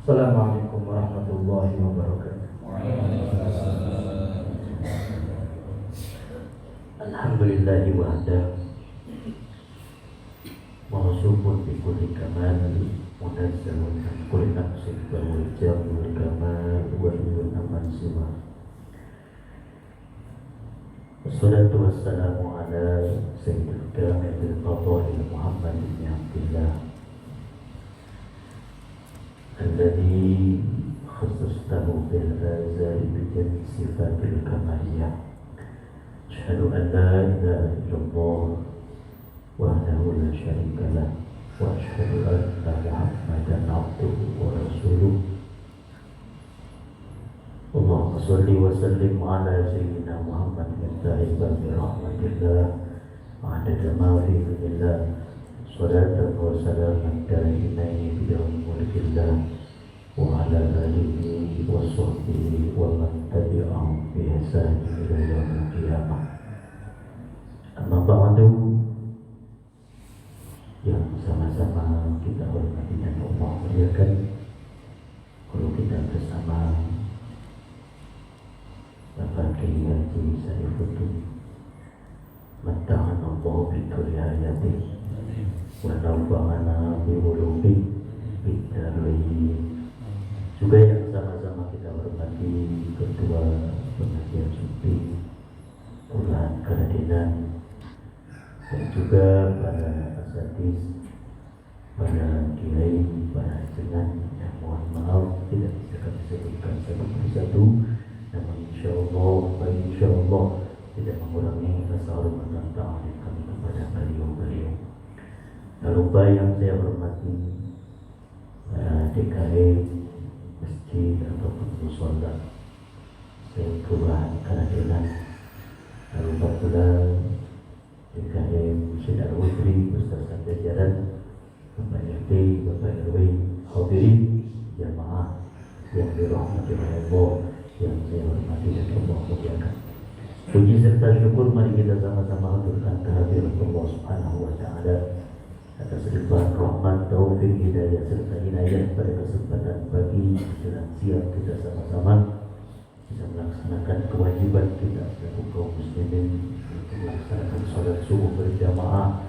Assalamualaikum warahmatullahi wabarakatuh. Alhamdulillahi wahda mawsufun bi kulli kamal munazzalun an kulli naqsin wal jamul kamal wa yunaman siwa. Wassalatu wassalamu ala sayyidil kamil fadhil Muhammad bin Abdullah alladhi khusustahu bil azali bi jami sifatil kamaliyah. Asyhadu an la ilaha illallah wahdahu la syarika lah wa asyhadu anna Muhammadan abduhu wa rasuluh. Allahumma shalli wa sallim ala sayyidina Muhammad miftahil babi rahmatillah wa adada ma fi ilmillah. Salatan wa salaman da'imaini bidawmi mulkillah wa ala alihi wa sahbihi wa man tabi'ahum bi ihsanin ila yaumil qiyamah. Amma ba'du, yang sama-sama kita hormati dan Allah muliakan, guru kita bersama Bapak Kiai Haji Saifuddin Mattahan Allah bikulli ayatin wa nafa'ana bi ulubi bidarain. Juga yang sama-sama kita hormati Ketua Pengajian Sufi Kelurahan Karadenan, dan juga para asatidz, para kiai, para jenengan yang mohon maaf tidak bisa kami sebutkan satu persatu, namun insyaallah tidak mengurangi rasa hormat dan ta'zim kami kepada beliau-beliau. Tak lupa yang saya hormati DKM masjid ataupun mushola Kelurahan Karadenan. Tak lupa pula DKM Syed Al-Wudri beserta jajaran Bapak RT, Bapak RW, hadirin jamaah yang dirahmati oleh Allah, yang saya hormati dan Allah muliakan. Puji serta syukur mari kita sama-sama haturkan kehadiran Allah Subhanahu wa taala atas limpahan rahmat, taufik, hidayah serta inayah pada kesempatan pagi menjelang siang kita sama-sama bisa melaksanakan kewajiban kita sebagai kaum muslimin untuk melaksanakan salat subuh berjamaah.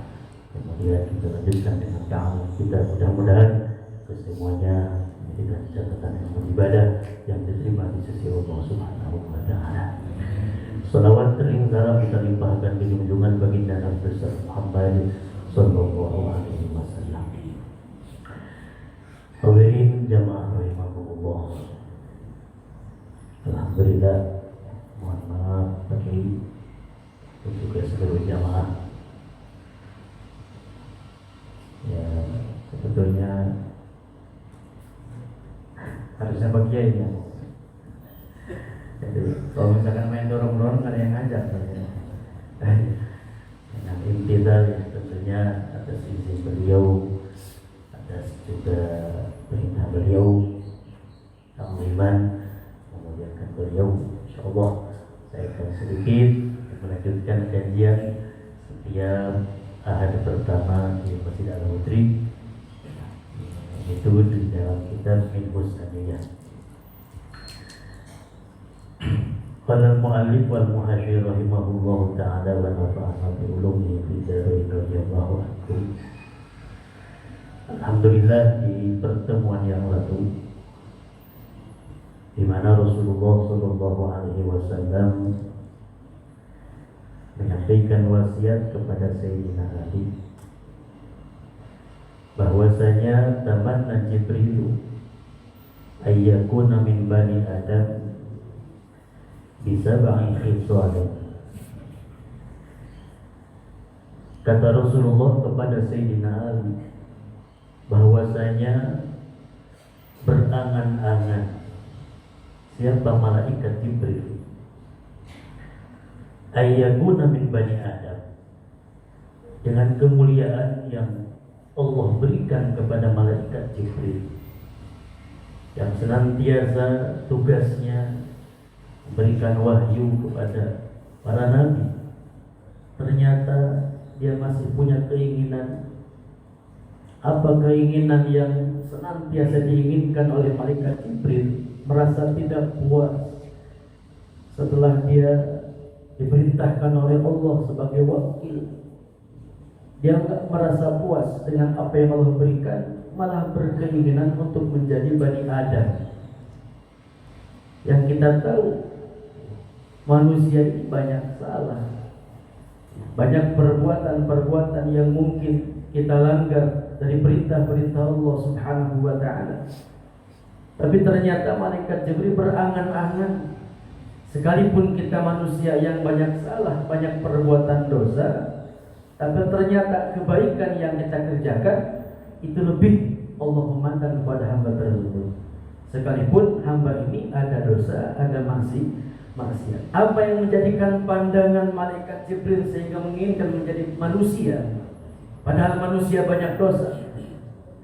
Kemudian kita lanjutkan dengan ta'awun kita, mudah-mudahan kesemuanya menjadikan catatan yang ibadah yang diterima di sisi Allah Subhanahu wa taala. Salawat tering salam kita limpahkan di junjungan baginda Nabi besar Muhammad sallallahu alaihi wasallam. Hadirin jamaah rahimakumullah. Alhamdulillah, mohon maaf bagi juga seluruh jamaah. Ya, sebetulnya harusnya bagian ya. Jadi kalau misalkan main dorong-dorong ada yang ngajak ya. Dengan intidal ya, tentunya atas izin beliau, atas juga perintah beliau, takliman memuliakan beliau. Insyaallah saya akan sedikit melanjutkan kajian setiap ahad pertama di Masjid Al-Wudri, itu di dalam kitab Minhus Saniyah. Qala al-mu'allif wal muhasyir rahimahullahu ta'ala wa nafa'ana bi ulumihi fi darain radhiyallahu anhu. Alhamdulillah, di pertemuan yang lalu di mana Rasulullah sallallahu alaihi wasallam menyampaikan wasiat kepada Sayyidina Ali bahwasanya tamanna Jibril ayyakuna min bani Adam bisa ba'in khisalin. Kata Rasulullah kepada Sayyidina Ali bahwasanya berangan-angan siapa malaikat Jibril ayyakuna min bani Adam, dengan kemuliaan yang Allah berikan kepada malaikat Jibril yang senantiasa tugasnya memberikan wahyu kepada para nabi, ternyata dia masih punya keinginan. Apa keinginan yang senantiasa diinginkan oleh malaikat Jibril, merasa tidak puas setelah dia diperintahkan oleh Allah sebagai wakil. Dia enggak merasa puas dengan apa yang Allah berikan, malah berkeinginan untuk menjadi Bani Adam. Yang kita tahu, manusia ini banyak salah, banyak perbuatan-perbuatan yang mungkin kita langgar dari perintah-perintah Allah Subhanahu wa ta'ala. Tapi ternyata malaikat Jibril berangan-angan, sekalipun kita manusia yang banyak salah, banyak perbuatan dosa, tapi ternyata kebaikan yang kita kerjakan itu lebih Allah memandang kepada hamba tersebut. Sekalipun hamba ini ada dosa, ada maksiat. Apa yang menjadikan pandangan malaikat Jibril sehingga menginginkan menjadi manusia? Padahal manusia banyak dosa,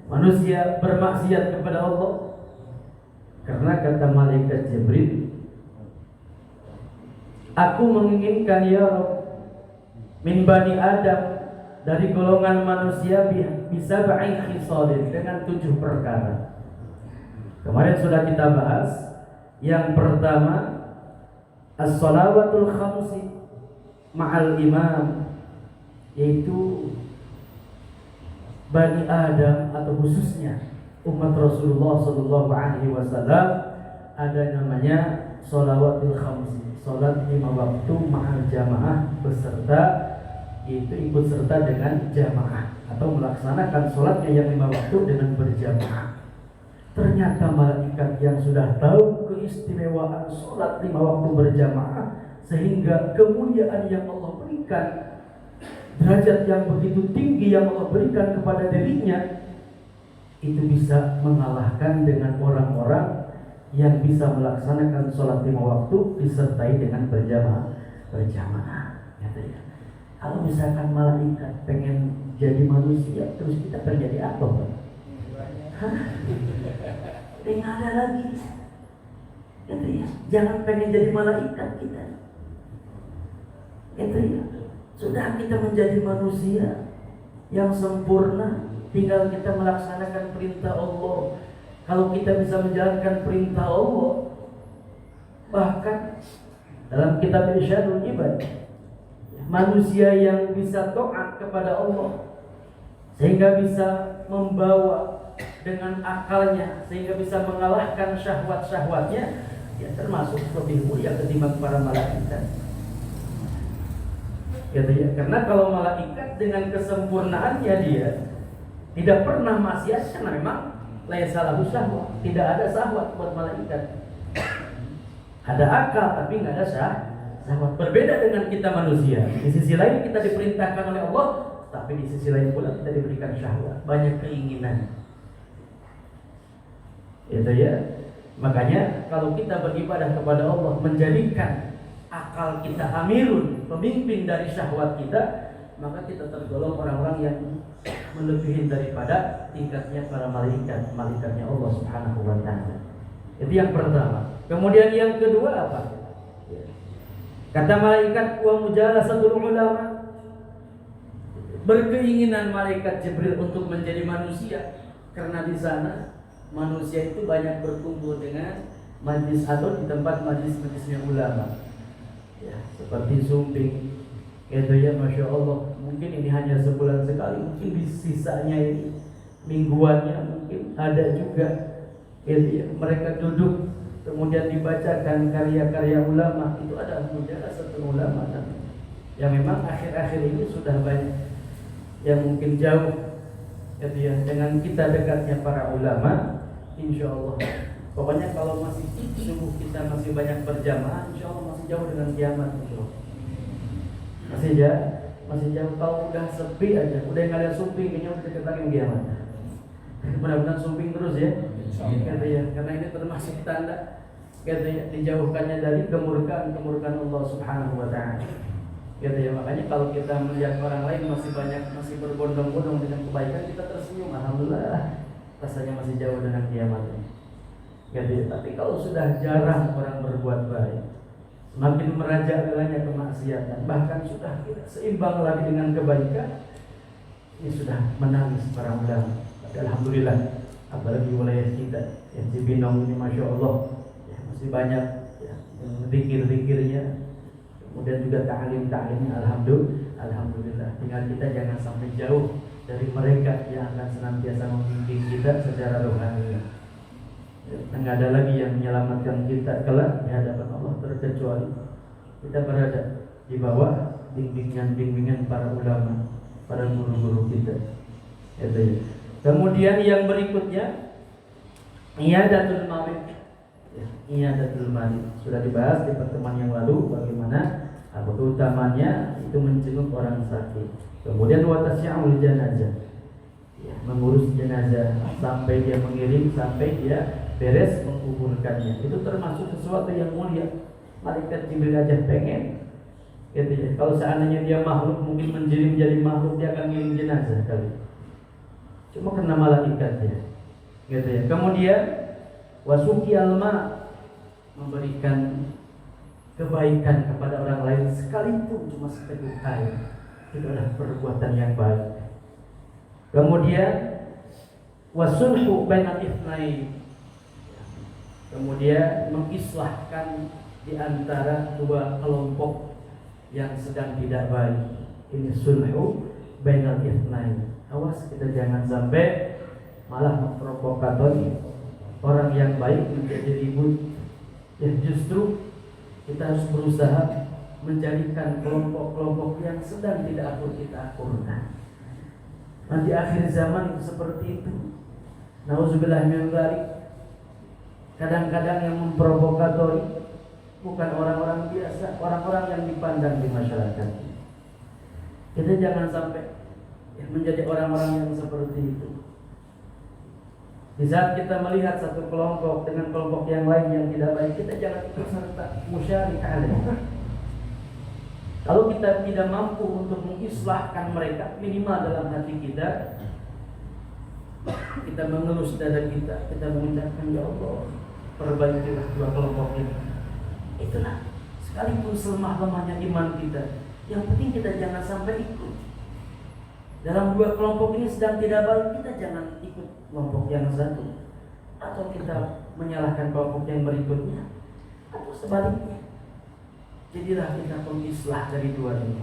manusia bermaksiat kepada Allah. Karena kata malaikat Jibril, aku menginginkan ya Rabb, min Bani Adam, dari golongan manusia bisa ba'i khisalin, dengan 7 perkara. Kemarin sudah kita bahas. Yang pertama, as-salawatul khamsi ma'al imam, yaitu Bani Adam atau khususnya umat Rasulullah sallallahu alaihi wasallam ada namanya shalawatul khamsi, salat 5 waktu ma'al jamaah, beserta, yaitu ikut serta dengan jamaah atau melaksanakan salatnya yang 5 waktu dengan berjamaah. Ternyata malaikat yang sudah tahu keistimewaan salat 5 waktu berjamaah, sehingga kemuliaan yang Allah berikan, derajat yang begitu tinggi yang Allah berikan kepada dirinya, itu bisa mengalahkan dengan orang-orang yang bisa melaksanakan sholat 5 waktu disertai dengan berjamaah. Kalau misalkan malaikat pengen jadi manusia, terus kita pengen jadi apa, Pak? Nggak ada lagi. Jangan pengen jadi malaikat kita. Sudah kita menjadi manusia yang sempurna, tinggal kita melaksanakan perintah Allah. Kalau kita bisa menjalankan perintah Allah, bahkan dalam kitab Irsyadul Ibad, manusia yang bisa taat kepada Allah sehingga bisa membawa dengan akalnya, sehingga bisa mengalahkan syahwat-syahwatnya, ya termasuk lebih mulia ketimbang para malaikat. Karena kalau malaikat dengan kesempurnaannya dia tidak pernah maksiat, karena memang laisa lahu syahwat, tidak ada syahwat buat malaikat. Ada akal tapi nggak ada syahwat. Berbeda dengan kita manusia. Di sisi lain kita diperintahkan oleh Allah, tapi di sisi lain pula kita diberikan syahwat, banyak keinginan. Makanya kalau kita beribadah kepada Allah, menjadikan akal kita amirun, pemimpin dari syahwat kita, maka kita tergolong orang-orang yang melebihi daripada tingkatnya para malaikatnya Allah Subhanahu wa ta'ala. Itu yang pertama. Kemudian yang kedua apa? Kata malaikat, wa mujalasatul ulama, berkeinginan malaikat Jibril untuk menjadi manusia, karena di sana manusia itu banyak berkumpul dengan majlis atau di tempat majlis-majlisnya ulama. Ya, seperti sumping. Masya Allah, mungkin ini hanya sebulan sekali, mungkin di sisanya ini mingguannya mungkin ada juga. Mereka duduk kemudian dibacakan karya-karya ulama. Itu ada mujalasatul ulama, yang memang akhir-akhir ini sudah banyak yang mungkin jauh dengan kita dekatnya para ulama. Insya Allah, pokoknya kalau masih subuh kita masih banyak berjamaah, insya Allah masih jauh dengan kiamat. Insya Allah masih jauh. Kalau udah sepi aja, udah nggak ada sumping, kayaknya udah deket lagi kiamat. Mudah-mudahan sumping terus ya. Karena ini termasuk tanda dijauhkannya dari kemurkaan Allah Subhanahu wa ta'ala. Makanya kalau kita melihat orang lain masih berbondong-bondong dengan kebaikan, kita tersenyum, alhamdulillah, rasanya masih jauh dengan kiamat. Tapi kalau sudah jarang orang berbuat baik, semakin merajalelanya kemaksiatan, bahkan sudah tidak seimbang lagi dengan kebaikan, ini sudah menangis para ulama. Tapi alhamdulillah apalagi wilayah kita yang Cibinong ini masya Allah ya, masih banyak ya, zikir-zikirnya, kemudian juga ta'lim-ta'limnya. Alhamdulillah. Tinggal kita jangan sampai jauh dari mereka yang akan senantiasa membimbing kita secara rohani. Enggak ada lagi yang menyelamatkan kita kelak di hadapan Allah terkecuali kita berada di bawah bimbingan para ulama, para guru-guru kita. Itu. Kemudian yang berikutnya iyadatul marid. Iyadatul marid sudah dibahas di pertemuan yang lalu bagaimana utamanya itu menjenguk orang sakit. Kemudian wa tasya'ul janazah. Ya, mengurus jenazah sampai dia mengirim, sampai dia beres menguburkannya. Itu termasuk sesuatu yang mulia. Malaikat Jibril aja pengen gitu ya. Kalau seandainya dia makhluk mungkin menjadi makhluk, dia akan ngirim jenazah kali. Cuma kena malaikatnya gitu ya. Kemudian wasuki alma, memberikan kebaikan kepada orang lain sekalipun cuma seteguk air. Itu adalah perbuatan yang baik. Kemudian wasulhu bainal itsnain, kemudian mengislahkan di antara dua kelompok yang sedang tidak baik. Ini sulhu bainal itsnain. Awas kita jangan sampai malah memprovokatori orang yang baik menjadi ribut. Ya justru kita harus berusaha menjadikan kelompok-kelompok yang sedang tidak akur kita akurkan. Nanti akhir zaman itu seperti itu. Nauzubillah min dzalik. Kadang-kadang yang memprovokatori bukan orang-orang biasa, orang-orang yang dipandang di masyarakat. Kita jangan sampai menjadi orang-orang yang seperti itu. Di saat kita melihat satu kelompok dengan kelompok yang lain yang tidak baik, kita jangan ikut serta musyarik alaih. Kalau kita tidak mampu untuk mengislahkan mereka, minimal dalam hati kita mengelus dada kita mengucapkan, ya Allah, perbaikilah dua kelompok ini. Itulah, sekalipun selemah-lemahnya iman kita, yang penting kita jangan sampai ikut. Dalam dua kelompok ini sedang tidak baik, kita jangan ikut kelompok yang satu, atau kita menyalahkan kelompok yang berikutnya, atau sebaliknya. Jadilah kita pengislah dari dua ini.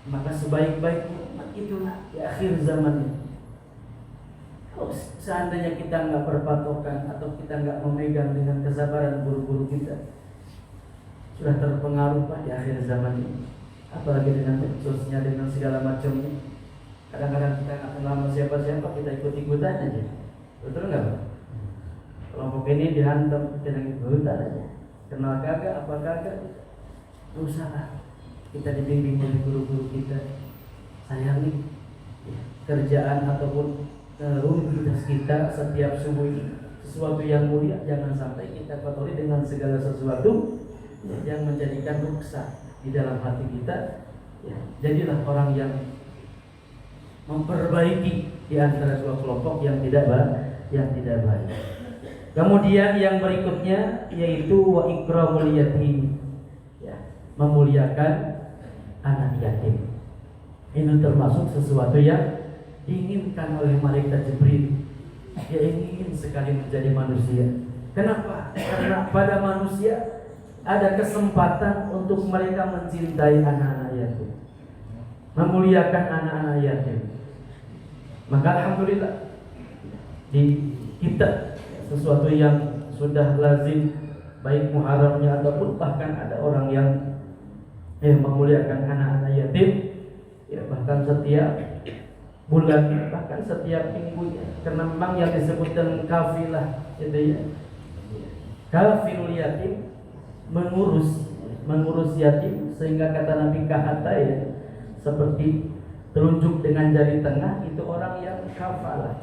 Maka sebaik-baiknya umat itulah di akhir zaman ini. Kalau seandainya kita nggak berpatokan atau kita nggak memegang dengan kesabaran guru-guru kita, sudah terpengaruh Pak di akhir zaman ini. Apalagi dengan sosnya, dengan segala macamnya. Kadang-kadang kita nggak kenal sama siapa-siapa, kita ikut-ikutan aja. Betul nggak Pak? Kelompok ini dihantam, kita ikut-ikutan aja. Kenal kagak, apa kagak? Usaha kita dibimbing oleh guru-guru kita. Sayangi kerjaan ataupun rutinitas kita setiap subuh ini sesuatu yang mulia, jangan sampai kita kotori dengan segala sesuatu yang menjadikan ruksa di dalam hati kita. Jadilah orang yang memperbaiki di antara dua kelompok yang tidak baik. Kemudian yang berikutnya yaitu wa ikramul yatim, memuliakan anak yatim. Ini termasuk sesuatu yang diinginkan oleh malaikat Jibril. Dia ingin sekali menjadi manusia. Kenapa? Karena pada manusia ada kesempatan untuk mereka mencintai anak-anak yatim, memuliakan anak-anak yatim. Maka alhamdulillah di kita sesuatu yang sudah lazim, baik muharramnya ataupun bahkan ada orang yang memuliakan anak-anak yatim, bahkan setiap bulan, bahkan setiap minggu, karena memang yang disebut dengan kafilah itu ya, kafilul yatim, mengurus yatim, sehingga kata Nabi kahata ya, seperti telunjuk dengan jari tengah, itu orang yang kafalah.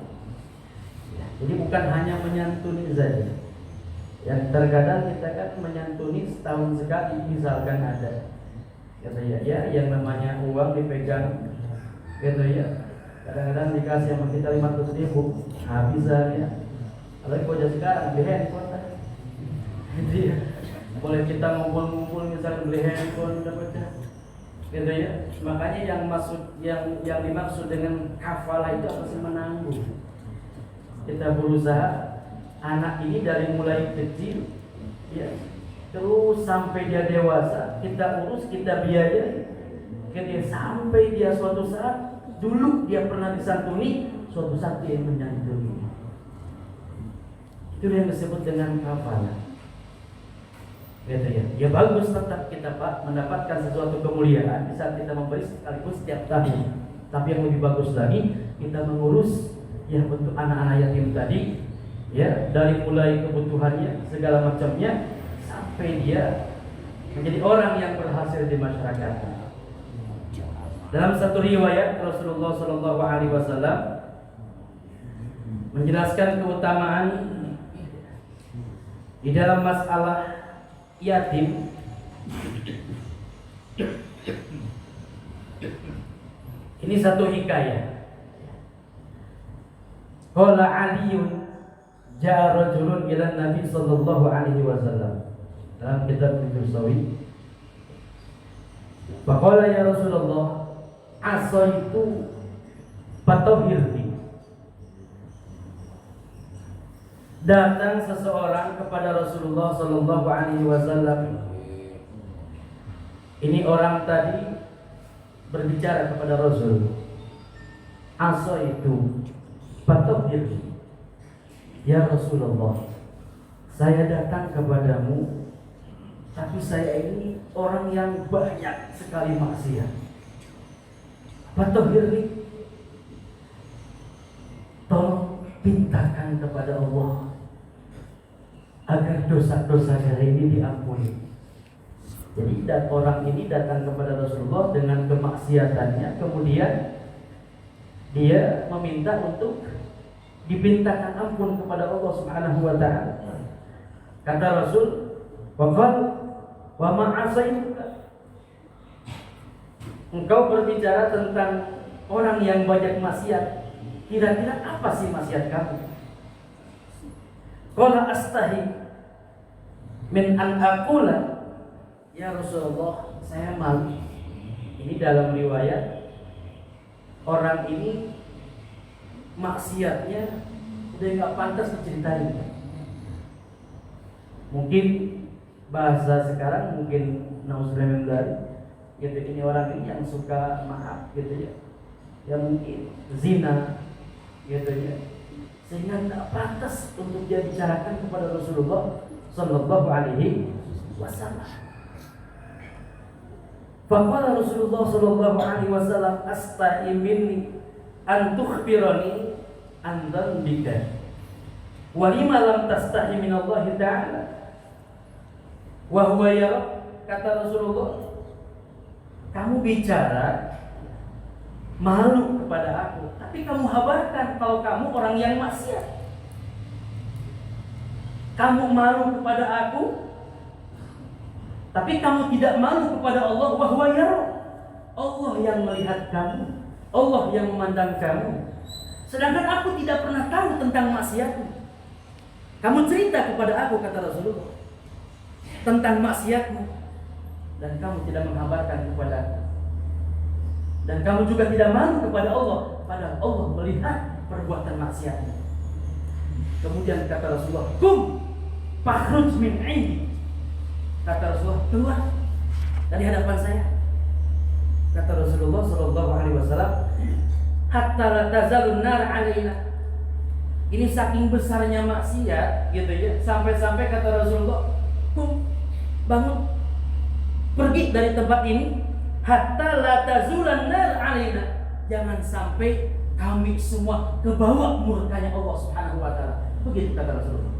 Jadi bukan hanya menyantuni saja. Yang terkadang kita kan menyantuni setahun sekali, misalkan ada kata ya yang namanya uang dipegang gitu ya, kadang-kadang dikasih sama kita 500.000 habis ya. Apalagi pojok sekarang beli handphone jadi boleh kita ngumpul-ngumpul misalnya beli handphone dapatnya gitu ya. Makanya yang dimaksud dengan kafalah itu apa sih? Menanggung. Kita berusaha anak ini dari mulai kecil, ya, terus sampai dia dewasa, kita urus, kita biayai, kemudian sampai dia suatu saat, dulu dia pernah disantuni, suatu saat dia menyantuni. Itu yang disebut dengan kafalah. Gitu ya. Ya bagus tetap kita Pak mendapatkan sesuatu kemuliaan di saat kita memberi sekaligus setiap tahun. Tapi yang lebih bagus lagi kita mengurus ya bentuk anak-anak yatim tadi, ya dari mulai kebutuhannya segala macamnya sampai dia menjadi orang yang berhasil di masyarakat. Dalam satu riwayat Rasulullah SAW menjelaskan keutamaan di dalam masalah yatim. Ini satu hikayah. Qala Aliun ja'a rajulun ila Nabi sallallahu alaihi wasallam. Dalam kitab Al-Sawi. Faqala ya Rasulullah, asaitu fatahhirni. Datang seseorang kepada Rasulullah sallallahu alaihi wasallam. Ini orang tadi berbicara kepada Rasul. Asaitu fatahhirni. Ya Rasulullah, saya datang kepadamu, tapi saya ini orang yang banyak sekali maksiat. Fatahhirni, tolong pintakan kepada Allah agar dosa-dosa saya ini diampuni. Jadi orang ini datang kepada Rasulullah dengan kemaksiatannya, kemudian dia meminta untuk dipintakan ampun kepada Allah Subhanahu wa taala. Kata Rasul, "Waqal wa ma asaituka." Engkau berbicara tentang orang yang banyak maksiat. Kira-kira apa sih maksiat kamu? Qala astahi min an aqula, ya Rasulullah, saya malu. Ini dalam riwayat orang ini maksiatnya udah nggak pantas diceritain. Mungkin bahasa sekarang mungkin nauzubillah dari gitu, ini orang ini yang suka maaf gitu ya, yang mungkin zina gitu ya, sehingga tidak pantas untuk dia bicarakan kepada Rasulullah Sallallahu Alaihi Wasallam. Faqala Rasulullah Sallallahu Alaihi Wasallam, astahi minni an tukhbirani an dhanbika wa lima lam tastahi min Allah Ta'ala wa huwa yara. Kata Rasulullah, kamu bicara malu kepada aku, tapi kamu habarkan kalau kamu orang yang maksiat. Kamu malu kepada aku, tapi kamu tidak malu kepada Allah. Wa huwa yara. Allah yang melihat kamu, Allah yang memandang kamu. Sedangkan aku tidak pernah tahu tentang maksiatmu. Kamu cerita kepada aku, kata Rasulullah, tentang maksiatmu, dan kamu tidak menghabarkan kepada aku. Dan kamu juga tidak malu kepada Allah, padahal Allah melihat perbuatan maksiatmu. Kemudian kata Rasulullah, "Kum fakhruj min 'indi." Kata Rasulullah, keluar dari hadapan saya. Kata Rasulullah sallallahu alaihi wasallam, hatta la tazalun nar 'alaina. Ini saking besarnya maksiat gitu ya, sampai-sampai kata Rasulullah, "Kum, bangun, pergi dari tempat ini, hatta la tazulan nar 'alaina." Jangan sampai kami semua kebawa murkanya Allah Subhanahu wa taala. Begitu kata Rasulullah.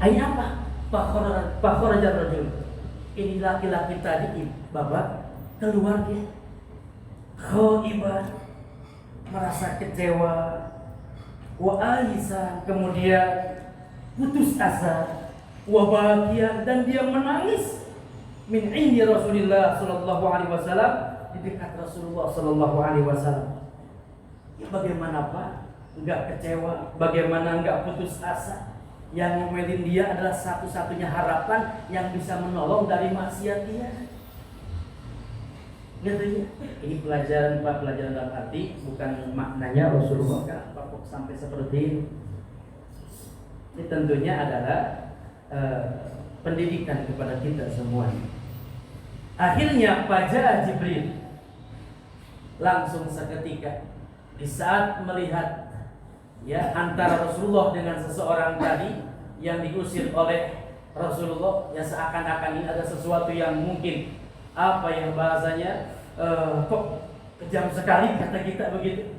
Ini apa? Fakharaja rajul. Ini laki-laki tadi, Bapak, keluar dia khaibah, merasa kecewa, wa aisan, kemudian putus asa, wa bahagia, dan dia menangis min indi Rasulullah sallallahu alaihi wasallam, di dekat Rasulullah sallallahu alaihi wasallam. Ya, bagaimana Pak enggak kecewa, bagaimana enggak putus asa? Yang ngomelin dia adalah satu-satunya harapan yang bisa menolong dari maksiat dia. Gitu ya. Ini pelajaran Pak, pelajaran dalam arti, bukan maknanya Rasulullah kan kok sampai seperti ini? Ini tentunya adalah pendidikan kepada kita semua. Akhirnya Faja'a Jibril, langsung seketika di saat melihat ya antara Rasulullah dengan seseorang tadi yang diusir oleh Rasulullah, ya seakan-akan ini ada sesuatu yang mungkin apa yang bahasanya kok kejam sekali kata kita begitu,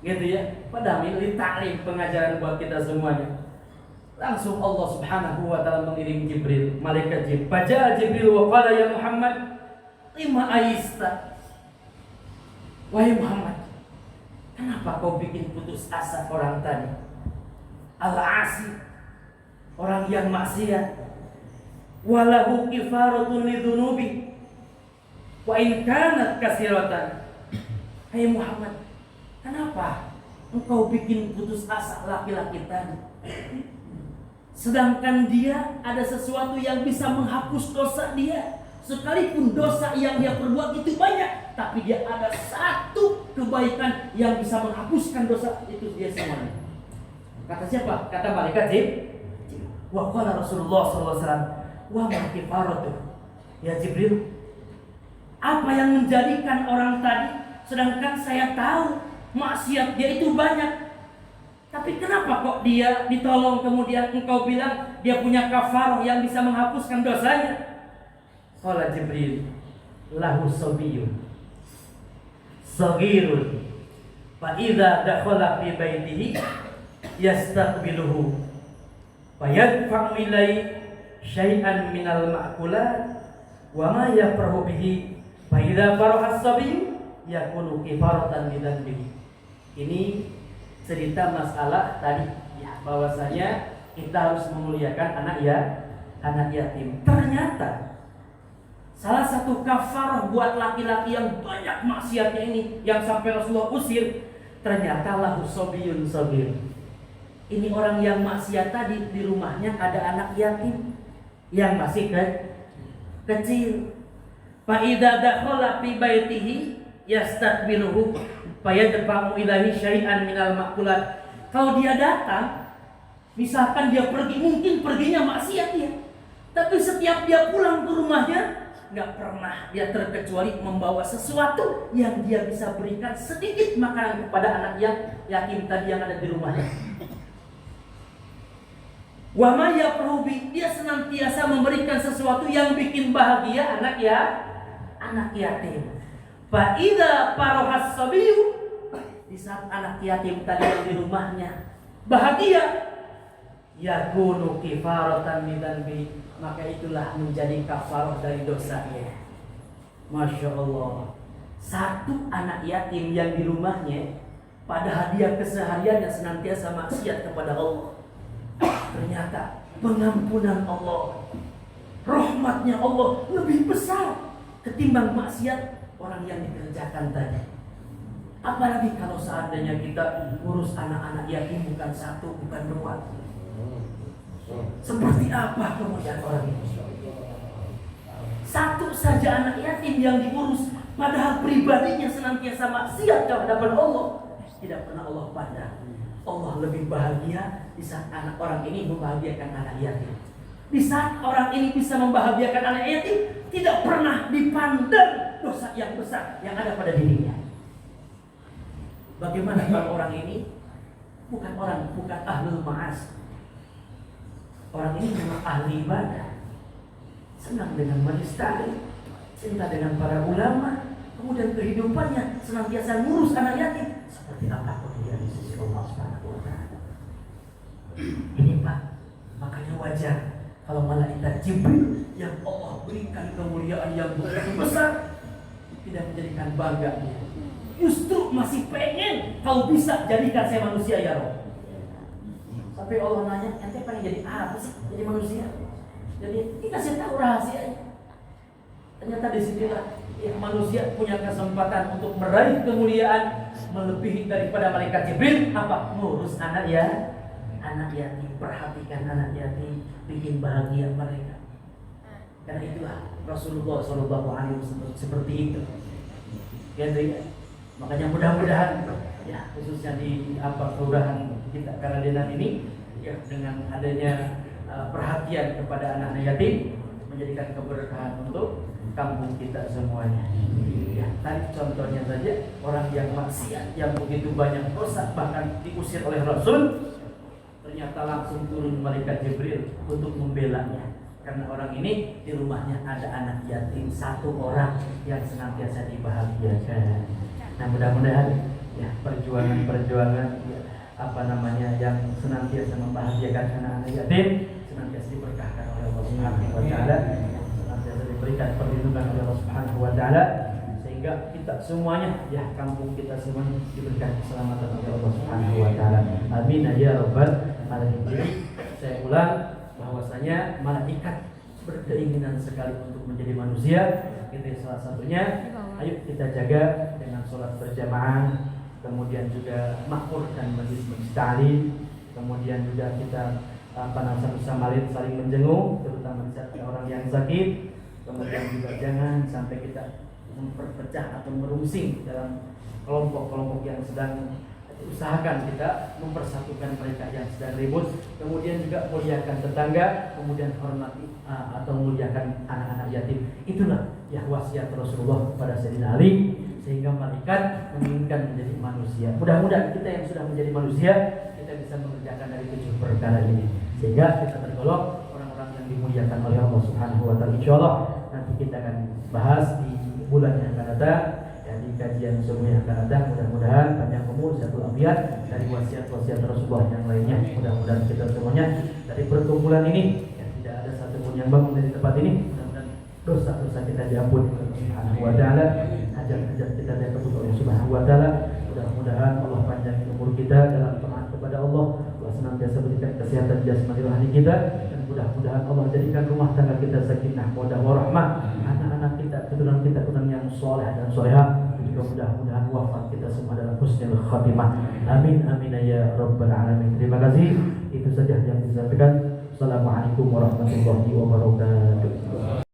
gitu ya. Padahal ini taklim pengajaran buat kita semuanya. Langsung Allah Subhanahu wa taala mengirim Jibril, malaikat Jibril. Faja'a Jibril wa qala ya Muhammad, lima aista. Wahai Muhammad, kenapa kau bikin putus asa orang tadi? Al-asi, orang yang maksiat. Walahu kifaratun lidzunubi wa in kanat kasiratan. Hai Muhammad, kenapa engkau bikin putus asa laki-laki tadi? Sedangkan dia ada sesuatu yang bisa menghapus dosa dia. Sekalipun dosa yang dia perbuat itu banyak, tapi dia ada satu kebaikan yang bisa menghapuskan dosa itu dia semuanya. Kata siapa? Kata malaikat Jibril. Wa qala Rasulullah sallallahu alaihi wasallam, wa ma kifaratu. Ya Jibril, apa yang menjadikan orang tadi, sedangkan saya tahu maksiat dia itu banyak, tapi kenapa kok dia ditolong kemudian engkau bilang dia punya kafarah yang bisa menghapuskan dosanya? Qala Jibril, lahu sabiyun saghirun fa idza dakhala fi baitihi yastaqbiluhu fa yadfa'u ilaihi syai'an minal ma'kulat wa ma yafrahu bihi fa idza faraha as-sabiyyu yakunu kifaratan lidzanbihi. Ini cerita masalah tadi ya, bahwasanya kita harus memuliakan anak yatim. Ternyata salah satu kafarah buat laki-laki yang banyak maksiatnya ini, yang sampai Rasulullah usir, ternyata lahu sobiyun sobir. Ini orang yang maksiat tadi, di rumahnya ada anak yatim yang masih kecil. Fa idza dakhala fi baitihi yastaqbiluhu fa yadfa'u ilaihi syai'an minal ma'kulat. Kalau dia datang, misalkan dia pergi, mungkin perginya maksiat dia, tapi setiap dia pulang ke rumahnya, nggak pernah dia terkecuali membawa sesuatu yang dia bisa berikan sedikit makanan kepada anak yang yatim tadi yang ada di rumahnya. Wa ma yaqrubi, dia senantiasa memberikan sesuatu yang bikin bahagia anak yatim. Fa idza farahas sabiyyu, di saat anak yatim tadi yang di rumahnya bahagia, yakunu kifaratan lidzanbi, maka itulah menjadi kafarah dari dosanya. Masya Allah, satu anak yatim yang di rumahnya padahal dia kesehariannya senantiasa maksiat kepada Allah, ternyata pengampunan Allah, rahmatnya Allah lebih besar ketimbang maksiat orang yang dikerjakan tadi. Apalagi kalau seandainya kita urus anak-anak yatim bukan satu, bukan dua, seperti apa kemudian orang ini? Satu saja anak yatim yang diurus, padahal pribadinya senantiasa maksiat kepada Allah, tidak pernah Allah pandang. Allah lebih bahagia di saat anak orang ini membahagiakan anak yatim. Di saat orang ini bisa membahagiakan anak yatim, tidak pernah dipandang dosa yang besar yang ada pada dirinya. Bagaimana kalau orang ini bukan ahlul ma'as? Orang ini memang ahli ibadah, senang dengan majelis taklim, cinta dengan para ulama, kemudian kehidupannya senantiasa ngurus anak yatim. Seperti apa dia di sisi Allah Subhanahu wa taala? Ini Pak, makanya wajar kalau malaikat Jibril yang Allah berikan kemuliaan yang begitu besar tidak menjadikan bangga dia. Justru masih pengen kalau bisa jadikan saya manusia ya Rabb. Sampai Allah nanya, ente pengen jadi apa sih? Jadi manusia. Jadi dikasih tahu rahasianya. Ternyata disinilah ya, manusia punya kesempatan untuk meraih kemuliaan melebihi daripada malaikat Jibril. Apa? Ngurus anak yatim, perhatikan anak yatim, bikin bahagia mereka. Karena itulah Rasulullah SAW seperti itu. Gitu ya. Makanya mudah-mudahan ya khususnya di kelurahan kita Karadenan ini ya dengan adanya perhatian kepada anak-anak yatim menjadikan keberkahan untuk kampung kita semuanya. Ya, tadi contohnya saja orang yang maksiat yang begitu banyak dosa bahkan diusir oleh Rasul, ternyata langsung turun malaikat Jibril untuk membelanya. Karena orang ini di rumahnya ada anak yatim satu orang yang senantiasa dibahagiakan. Nah, mudah-mudahan ya perjuangan ya, yang senantiasa membahagiakan anak-anak yatim senantiasa diberkahkan oleh Allah Subhanahu wa taala, senantiasa diberikan perlindungan oleh Allah Subhanahu wa taala, sehingga kita semuanya ya kampung kita semuanya diberikan keselamatan oleh Allah Subhanahu wa taala. Amin ya rabbal alamin. Jadi saya ulang bahwasanya malaikat berkeinginan sekali untuk menjadi manusia. Itu salah satunya. Ayo kita jaga dengan sholat berjamaah, kemudian juga makmur dan majlis ta'lim, kemudian juga kita sama saling menjenguk, terutama saat ada orang yang sakit. Kemudian juga jangan sampai kita memperpecah atau merungsing dalam kelompok-kelompok yang sedang, usahakan kita mempersatukan mereka yang sedang ribut. Kemudian juga muliakan tetangga, kemudian hormati atau muliakan anak-anak yatim. Itulah ya wasiat Rasulullah kepada Sayyidina Ali, sehingga malaikat menginginkan menjadi manusia. Mudah-mudahan kita yang sudah menjadi manusia kita bisa mengerjakan dari 7 perkara ini, sehingga kita tergolong orang-orang yang dimuliakan oleh Allah Subhanahu wa taala. Insyaallah nanti kita akan bahas di bulan yang akan datang, di kajian semua yang akan datang. Mudah-mudahan panjang umur, satu afiat dari wasiat-wasiat Rasulullah yang lainnya. Mudah-mudahan kita semuanya dari perkumpulan ini yang tidak ada satupun yang bangun dari tempat ini, mudah-mudahan dosa-dosa kita diampuni oleh Allah Subhanahu wa taala, hajat-hajat kita dikabul oleh Allah Subhanahu wa taala. Mudah-mudahan Allah panjangkan umur kita dalam taat kepada Allah, Allah senantiasa berikan kesehatan jasmani rohani kita, dan mudah-mudahan Allah jadikan rumah tangga kita sakinah, mawaddah warahmah, anak-anak kita, keturunan kita yang soleh dan solehah, juga mudah-mudahan wafat kita semua dalam husnul khatimah. Amin amin ya rabbal alamin. Terima kasih. Itu saja yang disampaikan. Assalamualaikum warahmatullahi wabarakatuh.